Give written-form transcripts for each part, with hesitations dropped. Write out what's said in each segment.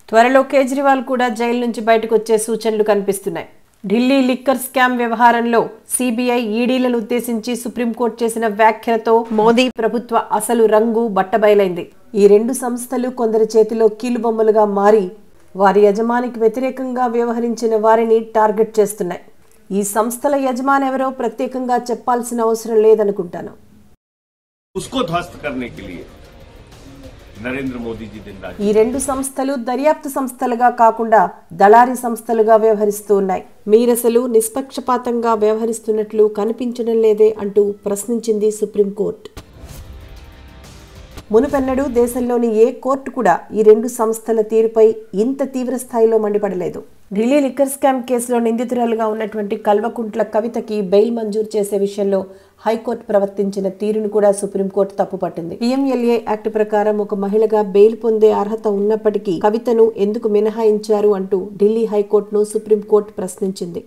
త్వరలో కేజ్రీవాల్ కూడా జైలు నుంచి బయటకు వచ్చే సూచనలు కనిపిస్తున్నాయి. ఢిల్లీ లిక్కర్ స్కామ్ వ్యవహారంలో సిబిఐ ఈడీలను ఉద్దేశించి సుప్రీంకోర్టు చేసిన వ్యాఖ్యలతో మోదీ ప్రభుత్వ అసలు రంగు బట్టబయలైంది. ఈ రెండు సంస్థలు కొందరి చేతిలో కీలుబొమ్మలుగా మారి వారి యజమానికి వ్యతిరేకంగా వ్యవహరించిన వారిని టార్గెట్ చేస్తున్నాయి. ఈ సంస్థల యజమాని ఎవరో ప్రత్యేకంగా చెప్పాల్సిన అవసరం లేదనుకుంటాను. ఈ రెండు సంస్థలు దర్యాప్తు సంస్థలుగా కాకుండా దళారీ సంస్థలుగా వ్యవహరిస్తూ ఉన్నాయి. మీరసలు నిష్పక్షపాతంగా వ్యవహరిస్తున్నట్లు కనిపించడం లేదే అంటూ ప్రశ్నించింది సుప్రీంకోర్టు. మునుపెన్నడూ దేశంలోని ఏ కోర్టు కూడా ఈ రెండు సంస్థల తీరుపై ఇంత తీవ్ర స్థాయిలో మండిపడలేదు. ఢిల్లీ లిక్కర్ స్కామ్ కేసులో నిందితురాలుగా ఉన్నటువంటి కల్వకుంట్ల కవితకి బెయిల్ మంజూరు చేసే విషయంలో హైకోర్టు ప్రవర్తించిన తీరును కూడా సుప్రీంకోర్టు తప్పుపట్టింది. పిఎంఎల్ఏ యాక్ట్ ప్రకారం ఒక మహిళగా బెయిల్ పొందే అర్హత ఉన్నప్పటికీ కవితను ఎందుకు మినహాయించారు అంటూ ఢిల్లీ హైకోర్టును సుప్రీంకోర్టు ప్రశ్నించింది.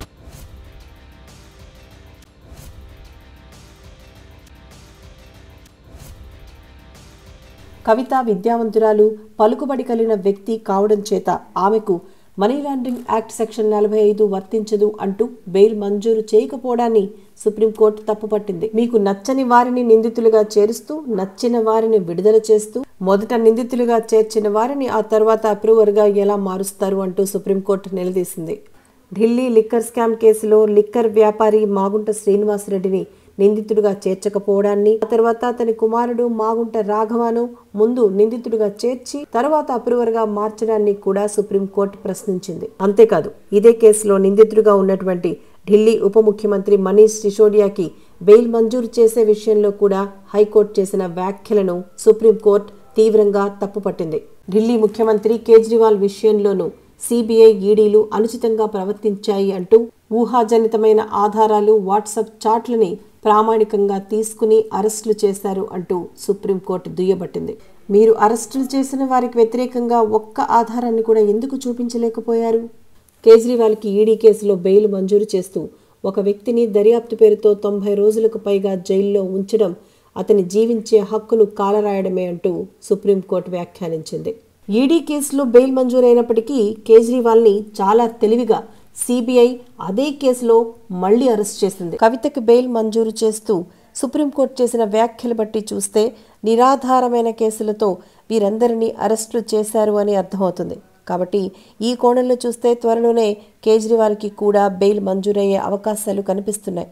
కవిత విద్యావంతురాలు, పలుకుబడి కలిగిన వ్యక్తి కావడం చేత ఆమెకు మనీ లాండరింగ్ యాక్ట్ సెక్షన్ 45 వర్తించదు అంటూ బెయిల్ మంజూరు చేయకపోవడాన్ని సుప్రీంకోర్టు తప్పుపట్టింది. మీకు నచ్చని వారిని నిందితులుగా చేరుస్తూ నచ్చిన వారిని విడుదల చేస్తూ మొదట నిందితులుగా చేర్చిన వారిని ఆ తర్వాత అప్రూవర్గా ఎలా మారుస్తారు అంటూ సుప్రీంకోర్టు నిలదీసింది. ఢిల్లీ లిక్కర్ స్కామ్ కేసులో లిక్కర్ వ్యాపారి మాగుంట శ్రీనివాసరెడ్డిని నిందితుడిగా చేర్చకపోవడాన్ని, ఆ తర్వాత అతని కుమారుడు మాగుంట రాఘవను ముందు నిందితుడిగా చేర్చి తర్వాత అప్రూవర్గా మార్చడాన్ని కూడా సుప్రీంకోర్టు ప్రశ్నించింది. అంతేకాదు ఇదే కేసులో నిందితుడిగా ఉన్నటువంటి ఢిల్లీ ఉప ముఖ్యమంత్రి మనీష్ సిసోడియాకి బెయిల్ మంజూరు చేసే విషయంలో కూడా హైకోర్టు చేసిన వ్యాఖ్యలను సుప్రీంకోర్టు తీవ్రంగా తప్పుపట్టింది. ఢిల్లీ ముఖ్యమంత్రి కేజ్రీవాల్ విషయంలోనూ సిబిఐ ఈడీలు అనుచితంగా ప్రవర్తించాయి అంటూ ఊహాజనితమైన ఆధారాలు, వాట్సాప్ చాట్లని ప్రామాణికంగా తీసుకుని అరెస్టులు చేశారు అంటూ సుప్రీంకోర్టు దుయ్యబట్టింది. మీరు అరెస్టులు చేసిన వారికి వ్యతిరేకంగా ఒక్క ఆధారాన్ని కూడా ఎందుకు చూపించలేకపోయారు? కేజ్రీవాల్కి ఈడీ కేసులో బెయిల్ మంజూరు చేస్తూ ఒక వ్యక్తిని దర్యాప్తు పేరుతో 90 రోజులకు పైగా జైల్లో ఉంచడం అతని జీవించే హక్కును కాలరాయడమే అంటూ సుప్రీంకోర్టు వ్యాఖ్యానించింది. ఈడీ కేసులో బెయిల్ మంజూరైనప్పటికీ కేజ్రీవాల్ని చాలా తెలివిగా సిబిఐ అదే కేసులో మళ్లీ అరెస్ట్ చేసింది. కవితకి బెయిల్ మంజూరు చేస్తూ సుప్రీంకోర్టు చేసిన వ్యాఖ్యలు బట్టి చూస్తే నిరాధారమైన కేసులతో వీరందరినీ అరెస్టులు చేశారు అని అర్థమవుతుంది. కాబట్టి ఈ కోణంలో చూస్తే త్వరలోనే కేజ్రీవాల్కి కూడా బెయిల్ మంజూరయ్యే అవకాశాలు కనిపిస్తున్నాయి.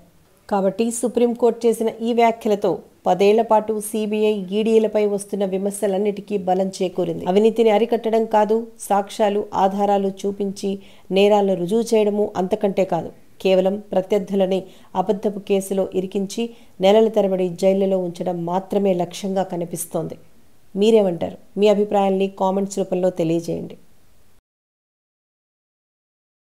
కాబట్టి సుప్రీంకోర్టు చేసిన ఈ వ్యాఖ్యలతో 10 ఏళ్ల పాటు సిబిఐ ఈడీలపై వస్తున్న విమర్శలన్నిటికీ బలం చేకూరింది. అవినీతిని అరికట్టడం కాదు, సాక్ష్యాలు, ఆధారాలు చూపించి నేరాలను రుజువు చేయడము అంతకంటే కాదు, కేవలం ప్రత్యర్థులని అబద్ధపు కేసులో ఇరికించి నెలల తరబడి జైళ్లలో ఉంచడం మాత్రమే లక్ష్యంగా కనిపిస్తోంది. మీరేమంటారు? మీ అభిప్రాయాల్ని కామెంట్స్ రూపంలో తెలియజేయండి.